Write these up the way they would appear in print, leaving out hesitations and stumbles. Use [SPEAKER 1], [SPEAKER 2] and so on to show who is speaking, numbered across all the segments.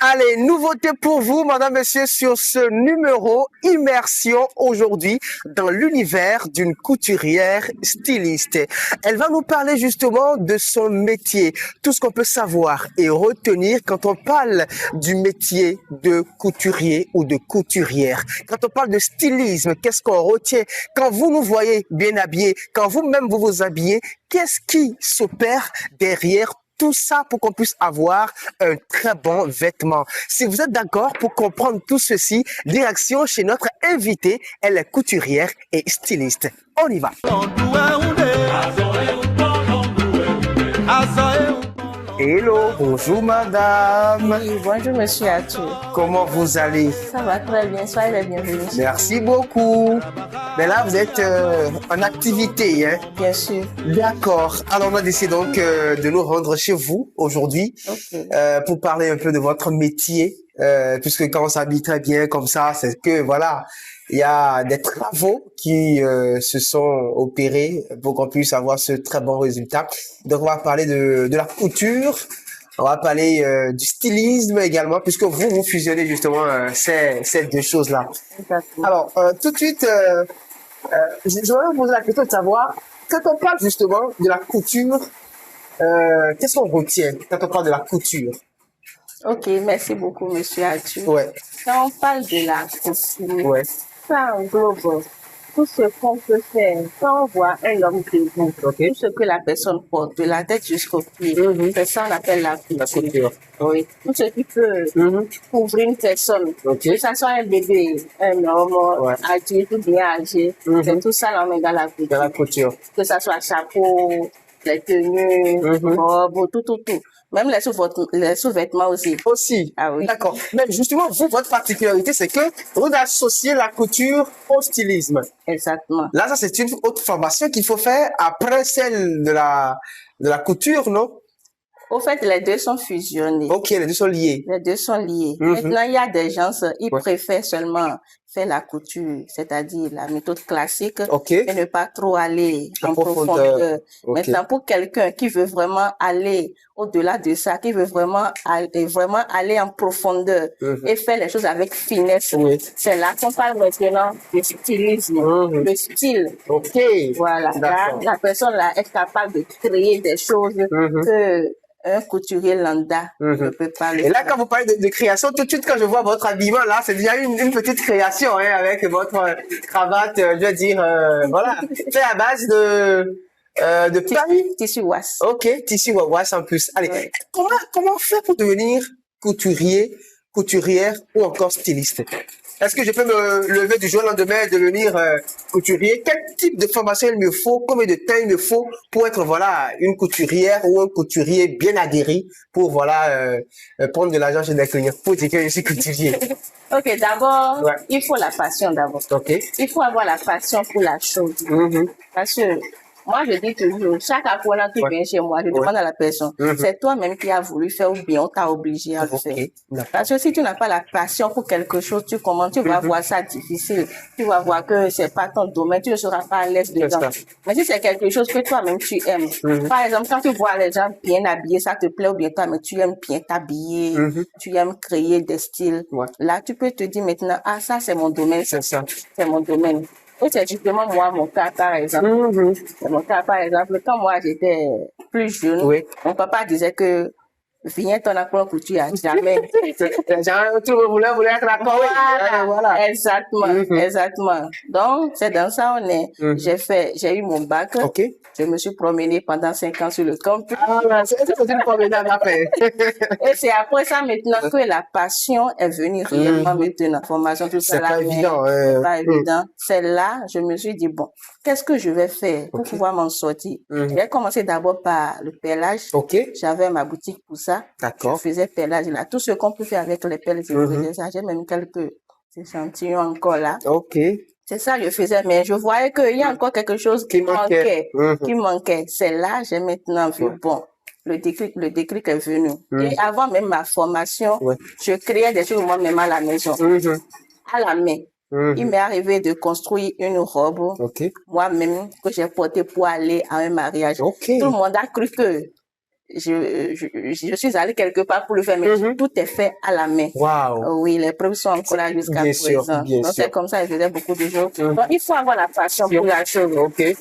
[SPEAKER 1] Allez, nouveauté pour vous, madame, monsieur, sur ce numéro immersion aujourd'hui dans l'univers d'une couturière styliste. Elle va nous parler justement de son métier, tout ce qu'on peut savoir et retenir quand on parle du métier de couturier ou de couturière. Quand on parle de stylisme, qu'est-ce qu'on retient? Quand vous nous voyez bien habillés, quand vous-même vous vous habillez, qu'est-ce qui s'opère derrière tout ça pour qu'on puisse avoir un très bon vêtement. Si vous êtes d'accord pour comprendre tout ceci, direction chez notre invitée, elle est couturière et styliste. On y va. Hello, bonjour madame.
[SPEAKER 2] Oui, bonjour monsieur Arthur.
[SPEAKER 1] Comment vous allez?
[SPEAKER 2] Ça va très bien, soyez les bienvenus.
[SPEAKER 1] Merci beaucoup. Mais là, vous êtes en activité, hein?
[SPEAKER 2] Bien sûr.
[SPEAKER 1] D'accord. Alors, on a décidé donc de nous rendre chez vous aujourd'hui pour parler un peu de votre métier, puisque quand on s'habille très bien comme ça, c'est que voilà, il y a des travaux qui se sont opérés pour qu'on puisse avoir ce très bon résultat. Donc, on va parler de la couture. On va parler du stylisme également, puisque vous fusionnez justement ces deux choses-là.
[SPEAKER 2] Exactement.
[SPEAKER 1] Alors, tout de suite, je voudrais vous poser la question de savoir, quand on parle justement de la couture, qu'est-ce qu'on retient quand on parle de la couture?
[SPEAKER 2] Ok, merci beaucoup monsieur Arthur.
[SPEAKER 1] Ouais,
[SPEAKER 2] Quand on parle de la couture,
[SPEAKER 1] ouais,
[SPEAKER 2] ça englobe tout ce qu'on peut faire. Quand on voit un homme debout,
[SPEAKER 1] ok.
[SPEAKER 2] tout ce que la personne porte, de la tête jusqu'au pied, c'est ça qu'on appelle la couture.
[SPEAKER 1] La couture.
[SPEAKER 2] Oui, tout ce qui peut couvrir une personne,
[SPEAKER 1] Ok.
[SPEAKER 2] que ça soit un bébé, un homme,
[SPEAKER 1] Ouais.
[SPEAKER 2] adulte ou bien âgé, c'est tout ça là on met dans la couture.
[SPEAKER 1] Dans la couture.
[SPEAKER 2] Que ça soit chapeau, les tenues, robes, tout. Même les sous-vêtements aussi.
[SPEAKER 1] Aussi.
[SPEAKER 2] Ah oui.
[SPEAKER 1] D'accord. Mais justement, vous, votre particularité, c'est que vous associez la couture au stylisme.
[SPEAKER 2] Exactement.
[SPEAKER 1] Là, ça, c'est une autre formation qu'il faut faire après celle de la couture, non?
[SPEAKER 2] Au fait, les deux sont fusionnés.
[SPEAKER 1] Ok, les deux sont liés.
[SPEAKER 2] Les deux sont liés. Maintenant, il y a des gens, ils préfèrent seulement faire la couture, c'est-à-dire la méthode classique,
[SPEAKER 1] Ok.
[SPEAKER 2] et ne pas trop aller en profondeur.
[SPEAKER 1] Ok.
[SPEAKER 2] Maintenant, pour quelqu'un qui veut vraiment aller au-delà de ça, qui veut vraiment aller en profondeur et faire les choses avec finesse, c'est là qu'on parle maintenant de stylisme, le style.
[SPEAKER 1] Ok.
[SPEAKER 2] Voilà. Là, la personne là est capable de créer des choses que un couturier lambda ne peut pas le faire.
[SPEAKER 1] Et là, quand vous parlez de création, tout de suite, quand je vois votre habillement, là, c'est déjà une petite création, hein, avec votre cravate, je veux dire, voilà, fait à base de paille.
[SPEAKER 2] Tissu wass.
[SPEAKER 1] Ok, tissu wass en plus. Allez, comment faire pour devenir couturière ou encore styliste? Est-ce que je peux me lever du jour au lendemain et devenir couturier? Quel type de formation il me faut? Combien de temps il me faut pour être voilà une couturière ou un couturier bien aguerri pour voilà prendre de l'argent chez des clients? Pour dire que je suis couturier.
[SPEAKER 2] Ok, d'abord, il faut la passion d'abord.
[SPEAKER 1] Ok.
[SPEAKER 2] Il faut avoir la passion pour la chose. Parce que moi, je dis toujours, chaque apprenant qui vient chez moi, je demande à la personne, c'est toi-même qui as voulu faire ou bien on t'a obligé à le faire. Parce que si tu n'as pas la passion pour quelque chose, tu vas voir ça difficile. Tu vas voir que c'est pas ton domaine, tu ne seras pas à l'aise dedans. Mais si c'est quelque chose que toi-même tu aimes, par exemple, quand tu vois les gens bien habillés, ça te plaît ou bien toi, mais tu aimes bien t'habiller, tu aimes créer des styles. Là, tu peux te dire maintenant, ah, ça c'est mon domaine. C'est ça. C'est mon domaine. Et c'est justement moi, mon cas, par exemple. Mon cas, par exemple, quand moi j'étais plus jeune, mon papa disait que viens ton apprendre couture à jamais.
[SPEAKER 1] Tout le monde voulait être d'accord.
[SPEAKER 2] Voilà. Exactement. Donc, c'est dans ça on est. J'ai eu mon bac.
[SPEAKER 1] Ok.
[SPEAKER 2] Je me suis promenée pendant 5 ans sur le campus.
[SPEAKER 1] Ah, c'est une promenade à faire.
[SPEAKER 2] Et c'est après ça maintenant que la passion est venue réellement maintenant. Formation, tout ça là.
[SPEAKER 1] C'est pas évident.
[SPEAKER 2] C'est pas évident. C'est là, je me suis dit, bon, qu'est-ce que je vais faire pour pouvoir m'en sortir? J'ai commencé d'abord par le pelage.
[SPEAKER 1] Ok.
[SPEAKER 2] J'avais ma boutique pour ça.
[SPEAKER 1] D'accord.
[SPEAKER 2] Je faisais pelage là. Tout ce qu'on peut faire avec les pelles, je faisais ça. J'ai même quelques échantillons encore là.
[SPEAKER 1] Ok.
[SPEAKER 2] C'est ça, je faisais, mais je voyais qu'il y a encore quelque chose qui manquait. C'est là, j'ai maintenant vu, bon, le déclic est venu. Et avant même ma formation, je créais des choses moi-même à la maison, à la main. Il m'est arrivé de construire une robe, moi-même, que j'ai portée pour aller à un mariage. Tout le monde a cru que je suis allée quelque part pour le faire, mais tout est fait à la main.
[SPEAKER 1] Wow.
[SPEAKER 2] Oui, les preuves sont encore là jusqu'à présent. Donc, c'est comme ça, je faisais beaucoup de choses. Donc, il faut avoir la passion pour la chose.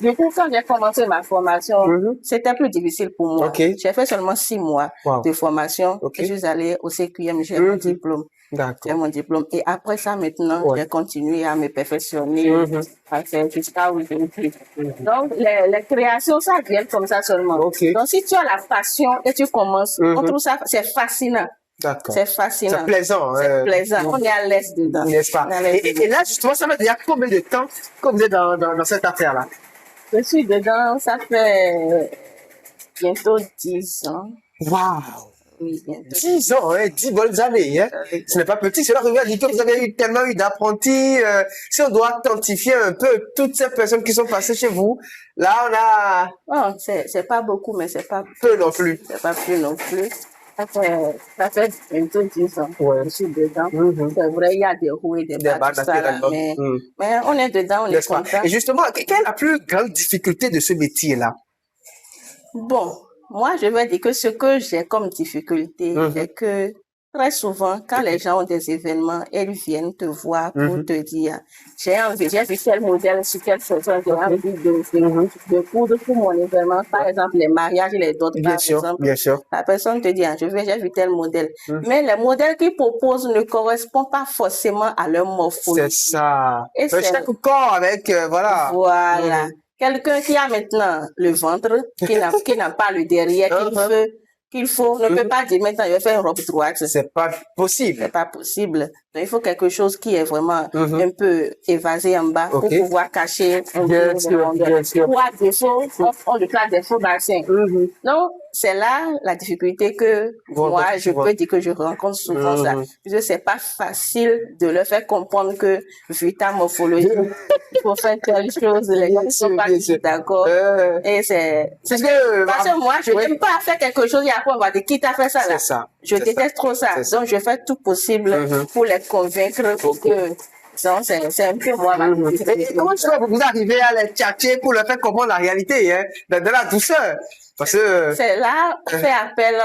[SPEAKER 2] Du coup, quand j'ai commencé ma formation, c'était plus difficile pour moi. J'ai fait seulement 6 mois de formation. Je suis allée au CQM, j'ai mon diplôme. J'ai mon diplôme. Et après ça, maintenant, j'ai continué à me perfectionner, à faire jusqu'à où je suis. Donc, les créations, ça vient comme ça seulement. Donc, si tu as la passion et tu commences, on trouve ça, c'est fascinant. C'est fascinant.
[SPEAKER 1] C'est plaisant.
[SPEAKER 2] C'est plaisant. On est à l'aise dedans.
[SPEAKER 1] N'est-ce pas? Et là, justement, ça fait déjà combien de temps que vous êtes dans cette affaire-là?
[SPEAKER 2] Je suis dedans, ça fait bientôt 10 ans.
[SPEAKER 1] Wow!
[SPEAKER 2] Oui, bientôt.
[SPEAKER 1] 10 ans, 10 bonnes années, hein. Ce n'est pas petit. Cela revient à dire que vous avez tellement eu d'apprentis. Si on doit quantifier un peu toutes ces personnes qui sont passées chez vous, là, on a...
[SPEAKER 2] Oh, c'est pas beaucoup, mais c'est pas
[SPEAKER 1] peu non plus.
[SPEAKER 2] C'est pas plus non plus. Ça fait bientôt 10 ans. Je suis dedans. C'est vrai, il y a des hauts et des bas, tout ça, là, mais on est dedans, on est content.
[SPEAKER 1] Et justement, quelle est la plus grande difficulté de ce métier-là?
[SPEAKER 2] Bon, moi, je vais dire que ce que j'ai comme difficulté, c'est que très souvent, quand les gens ont des événements, ils viennent te voir pour te dire, j'ai vu tel modèle sur quelle saison, j'ai envie de coudre pour mon événement. Par exemple, les mariages et les dots, par exemple.
[SPEAKER 1] Bien sûr.
[SPEAKER 2] La personne te dit, j'ai vu tel modèle. Mais les modèles qu'ils proposent ne correspondent pas forcément à leur morphologie.
[SPEAKER 1] C'est ça.
[SPEAKER 2] Et
[SPEAKER 1] chaque corps avec, voilà.
[SPEAKER 2] Voilà. Quelqu'un qui a maintenant le ventre, qui n'a pas le derrière qu'il faut, ne peut pas dire maintenant, il va faire une robe droite.
[SPEAKER 1] C'est pas possible.
[SPEAKER 2] C'est pas possible. Donc, il faut quelque chose qui est vraiment un peu évasé en bas pour pouvoir cacher un peu de sûr. Ou à défaut, on le classe des faux bassins. Donc, c'est là la difficulté que moi, je peux dire que je rencontre souvent ça. Parce que c'est pas facile de leur faire comprendre que, vu ta morphologie, il faut faire telle chose, les gens ne sont pas d'accord. Et c'est que, parce que moi, je n'aime pas faire quelque chose et après on va dire qui t'a fait ça là. Je déteste trop ça. Donc, je fais tout possible pour les convaincre que c'est un peu moi.
[SPEAKER 1] Et comment vous arrivez à les tchatcher pour leur faire comprendre la réalité, hein, de la douceur? Parce que
[SPEAKER 2] c'est là, on fait appel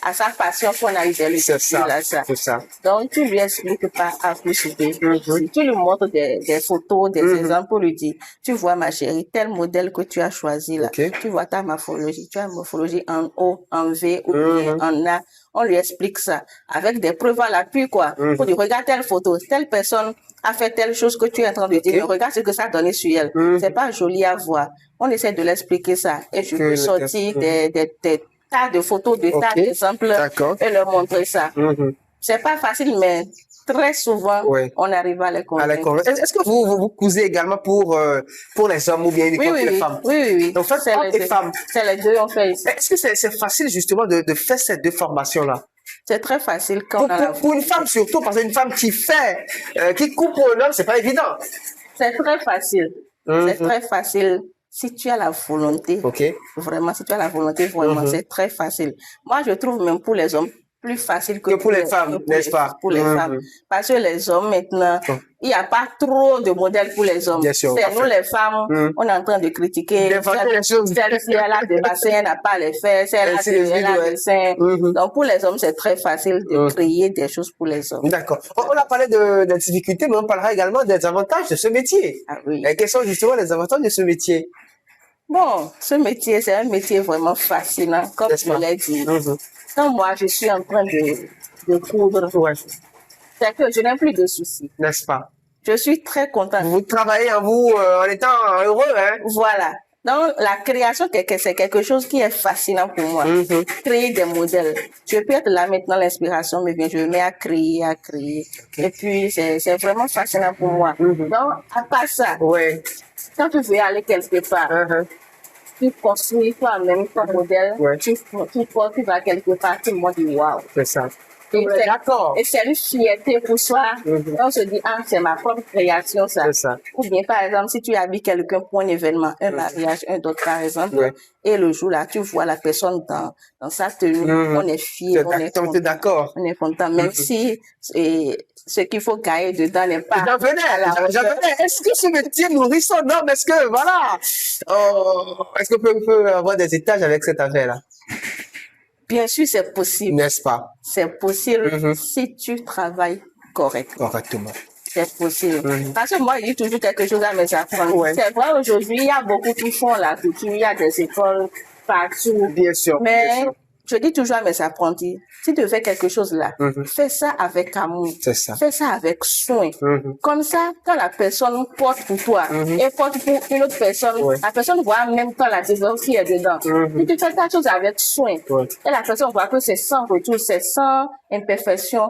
[SPEAKER 2] à sa passion qu'on a eu dès le début.
[SPEAKER 1] C'est ça.
[SPEAKER 2] Donc, tu lui expliques pas à plus tu lui montres des photos, des exemples pour lui dire, tu vois ma chérie, tel modèle que tu as choisi là, tu vois ta morphologie, tu as une morphologie en O, en V ou bien en A. On lui explique ça avec des preuves à l'appui, quoi. Pour dire, regarde telle photo, telle personne a fait telle chose que tu es en train de dire, regarde ce que ça a donné sur elle. C'est pas joli à voir. On essaie de l'expliquer ça. Et je peux sortir des tas de photos, des tas d'exemples et leur montrer ça. C'est pas facile, mais très souvent, on arrive à les convaincre.
[SPEAKER 1] Est-ce que vous cousez également pour les hommes ou bien uniquement pour les femmes?
[SPEAKER 2] Oui.
[SPEAKER 1] Donc, c'est hommes et femmes.
[SPEAKER 2] C'est les deux, on fait ici.
[SPEAKER 1] Est-ce que c'est facile justement de faire ces deux formations-là?
[SPEAKER 2] C'est très facile quand
[SPEAKER 1] pour une femme surtout, parce qu'une femme qui coupe pour un homme, c'est pas évident.
[SPEAKER 2] C'est très facile. C'est très facile. Si tu as la volonté, vraiment, c'est très facile. Moi, je trouve même pour les hommes plus facile que
[SPEAKER 1] pour les femmes, n'est-ce pas?
[SPEAKER 2] Pour les femmes. Parce que les hommes, maintenant, il n'y a pas trop de modèles pour les hommes. C'est nous, les femmes, on est en train de critiquer. Celle-ci, elle a des bassins, elle n'a pas les fesses, elle a des seins. Donc, pour les hommes, c'est très facile de créer des choses pour les hommes.
[SPEAKER 1] D'accord. On a parlé des difficultés, mais on parlera également des avantages de ce métier.
[SPEAKER 2] Ah oui.
[SPEAKER 1] Et quels sont justement les avantages de ce métier?
[SPEAKER 2] Bon, ce métier, c'est un métier vraiment fascinant, comme je l'ai dit. Quand moi, je suis en train de coudre, c'est que je n'ai plus de soucis.
[SPEAKER 1] N'est-ce pas?
[SPEAKER 2] Je suis très contente.
[SPEAKER 1] Vous travaillez en étant heureux, hein?
[SPEAKER 2] Voilà. Donc, la création, c'est quelque chose qui est fascinant pour moi. Créer des modèles. Je peux être là maintenant, l'inspiration me vient, je me mets à créer. Et puis, c'est vraiment fascinant pour moi. Donc, à part ça, quand tu veux aller quelque part, tu construis toi-même ton modèle, tu vas quelque part, tout le monde dit waouh.
[SPEAKER 1] C'est ça. D'accord.
[SPEAKER 2] Et c'est une fierté pour soi. On se dit, ah, c'est ma propre création, ça.
[SPEAKER 1] C'est ça.
[SPEAKER 2] Ou bien, par exemple, si tu habilles quelqu'un pour un événement, un mariage, un autre, par exemple, et le jour-là, tu vois la personne dans sa tenue, on est fier, on est content.
[SPEAKER 1] D'accord.
[SPEAKER 2] On est content, même si ce qu'il faut gagner dedans n'est pas...
[SPEAKER 1] J'en venais. Est-ce que ce métier nourrit son homme? Est-ce que, voilà, est-ce qu'on peut avoir des étages avec cette affaire-là?
[SPEAKER 2] Bien sûr, c'est possible.
[SPEAKER 1] N'est-ce pas?
[SPEAKER 2] C'est possible si tu travailles correctement.
[SPEAKER 1] Correctement.
[SPEAKER 2] C'est possible. Parce que moi, je dis toujours quelque chose à mes apprenants. C'est vrai, aujourd'hui, il y a beaucoup qui font la couture, il y a des écoles partout.
[SPEAKER 1] Bien sûr.
[SPEAKER 2] Mais je dis toujours à mes apprentis, si tu fais quelque chose là, fais ça avec amour.
[SPEAKER 1] C'est ça.
[SPEAKER 2] Fais ça avec soin. Comme ça, quand la personne porte pour toi et porte pour une autre personne, la personne voit en même temps la différence qui est dedans. Si tu fais quelque chose avec soin, et la personne voit que c'est sans retour, c'est sans imperfection,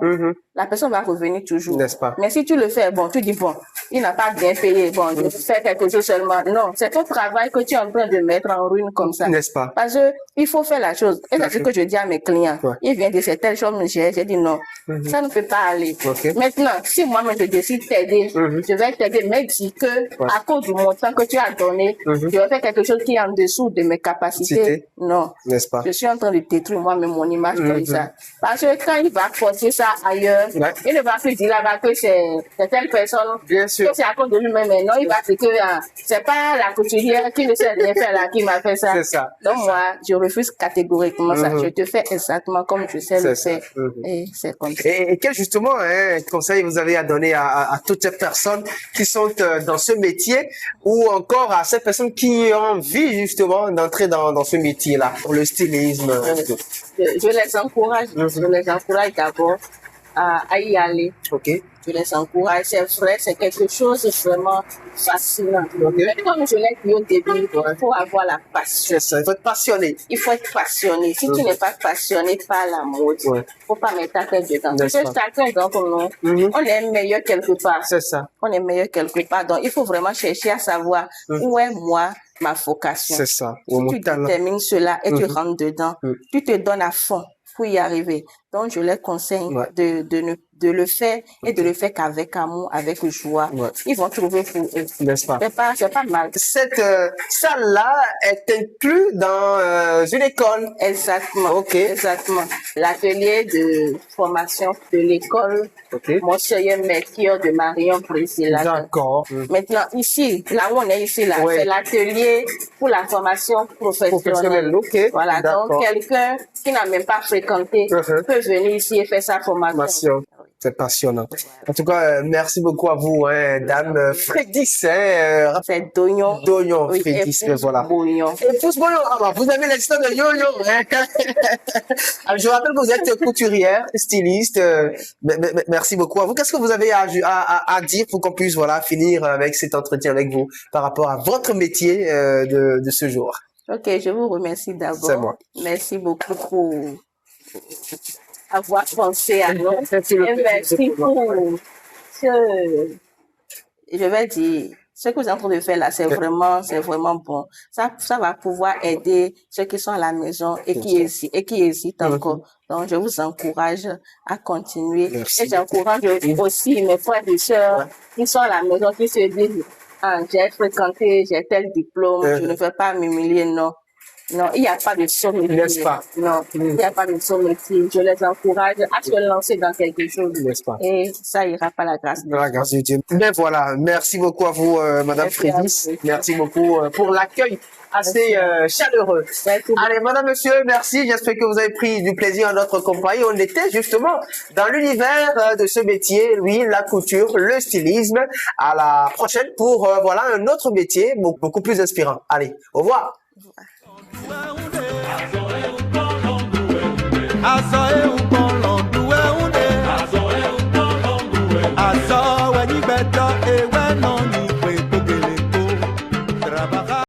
[SPEAKER 2] la personne va revenir toujours.
[SPEAKER 1] N'est-ce pas?
[SPEAKER 2] Mais si tu le fais, bon, tu dis, bon, il n'a pas bien payé, bon, je fais quelque chose seulement. Non, c'est ton travail que tu es en train de mettre en ruine comme ça.
[SPEAKER 1] N'est-ce pas?
[SPEAKER 2] Parce que il faut faire la chose. Et c'est ce que je dis à mes clients. Ils viennent de cette telle chose, j'ai dit non, ça ne peut pas aller. Maintenant, si moi-même je décide de t'aider, je vais t'aider, mais dis que, à cause du montant que tu as donné, je vais faire quelque chose qui est en dessous de mes capacités. Non.
[SPEAKER 1] N'est-ce pas?
[SPEAKER 2] Je suis en train de détruire moi-même mon image comme ça. Parce que quand il va forcer ça ailleurs, il ne va plus dire là-bas que c'est telle personne,
[SPEAKER 1] bien sûr,
[SPEAKER 2] que c'est à cause de lui-même. Mais non, il va dire que c'est pas la couturière qui ne sait rien faire là qui m'a fait ça.
[SPEAKER 1] C'est ça.
[SPEAKER 2] Donc moi, je refuse catégoriquement ça. Je te fais exactement comme je sais le faire. Et c'est comme ça.
[SPEAKER 1] Et quel justement conseil vous avez à donner à toutes ces personnes qui sont dans ce métier ou encore à ces personnes qui ont envie justement d'entrer dans ce métier-là, pour le stylisme?
[SPEAKER 2] Je les encourage. Je les encourage d'abord à y aller. Je les encourage. C'est vrai, c'est quelque chose de vraiment fascinant. Mais comme je l'ai dit au début, il faut avoir la passion.
[SPEAKER 1] C'est ça, il faut être passionné.
[SPEAKER 2] Il faut être passionné. Si tu n'es pas passionné par la mode, il ne faut pas mettre ta tête dedans. Parce que chacun d'entre nous, on est meilleur quelque part.
[SPEAKER 1] C'est ça.
[SPEAKER 2] On est meilleur quelque part. Donc, il faut vraiment chercher à savoir où est moi, ma vocation.
[SPEAKER 1] C'est ça.
[SPEAKER 2] Si tu détermines cela et tu rentres dedans, tu te donnes à fond pour y arriver. Donc, je les conseille de le faire et de le faire qu'avec amour, avec joie. Ils vont trouver pour eux.
[SPEAKER 1] N'est-ce pas?
[SPEAKER 2] C'est pas mal.
[SPEAKER 1] Cette salle-là est inclue dans une école.
[SPEAKER 2] Exactement. Exactement. L'atelier de formation de l'école Monsieur Mercure de Marion Priscilla.
[SPEAKER 1] D'accord.
[SPEAKER 2] Maintenant, ici, là où on est ici, là, c'est l'atelier pour la formation professionnelle. Voilà. Donc, quelqu'un qui n'a même pas fréquenté peut venir ici et faire sa formation.
[SPEAKER 1] C'est passionnant. En tout cas, merci beaucoup à vous, dame Frédis.
[SPEAKER 2] C'est Dognon.
[SPEAKER 1] Dognon, Frédis, voilà. Et pouce Boyon. Vous avez l'extrait de Yo-Yo. Je rappelle que vous êtes couturière, styliste. Merci beaucoup à vous. Qu'est-ce que vous avez à dire pour qu'on puisse finir avec cet entretien avec vous par rapport à votre métier de ce jour?
[SPEAKER 2] Ok, je vous remercie d'abord.
[SPEAKER 1] C'est moi.
[SPEAKER 2] Merci beaucoup pour avoir pensé à nous. Merci pour je vais dire, ce que vous êtes en train de faire là, c'est vraiment bon. Ça va pouvoir aider ceux qui sont à la maison et qui hésitent encore. Donc, je vous encourage à continuer.
[SPEAKER 1] Merci.
[SPEAKER 2] Et j'encourage aussi mes frères et sœurs qui sont à la maison, qui se disent, j'ai fréquenté, j'ai tel diplôme, je ne veux pas m'humilier, non. Non, il n'y a pas de sommetier.
[SPEAKER 1] N'est-ce pas?
[SPEAKER 2] Non, il n'y a pas de sommetier. Je les encourage à se lancer dans quelque chose.
[SPEAKER 1] N'est-ce pas?
[SPEAKER 2] Et ça ira par la grâce de Dieu.
[SPEAKER 1] La grâce de Dieu. Mais voilà, merci beaucoup à vous, Madame Frédis. Merci beaucoup pour l'accueil assez chaleureux. Allez, Madame, Monsieur, merci. J'espère que vous avez pris du plaisir en notre compagnie. On était justement dans l'univers de ce métier, oui, la couture, le stylisme. À la prochaine pour un autre métier beaucoup plus inspirant. Allez, au revoir.
[SPEAKER 3] Azo when you better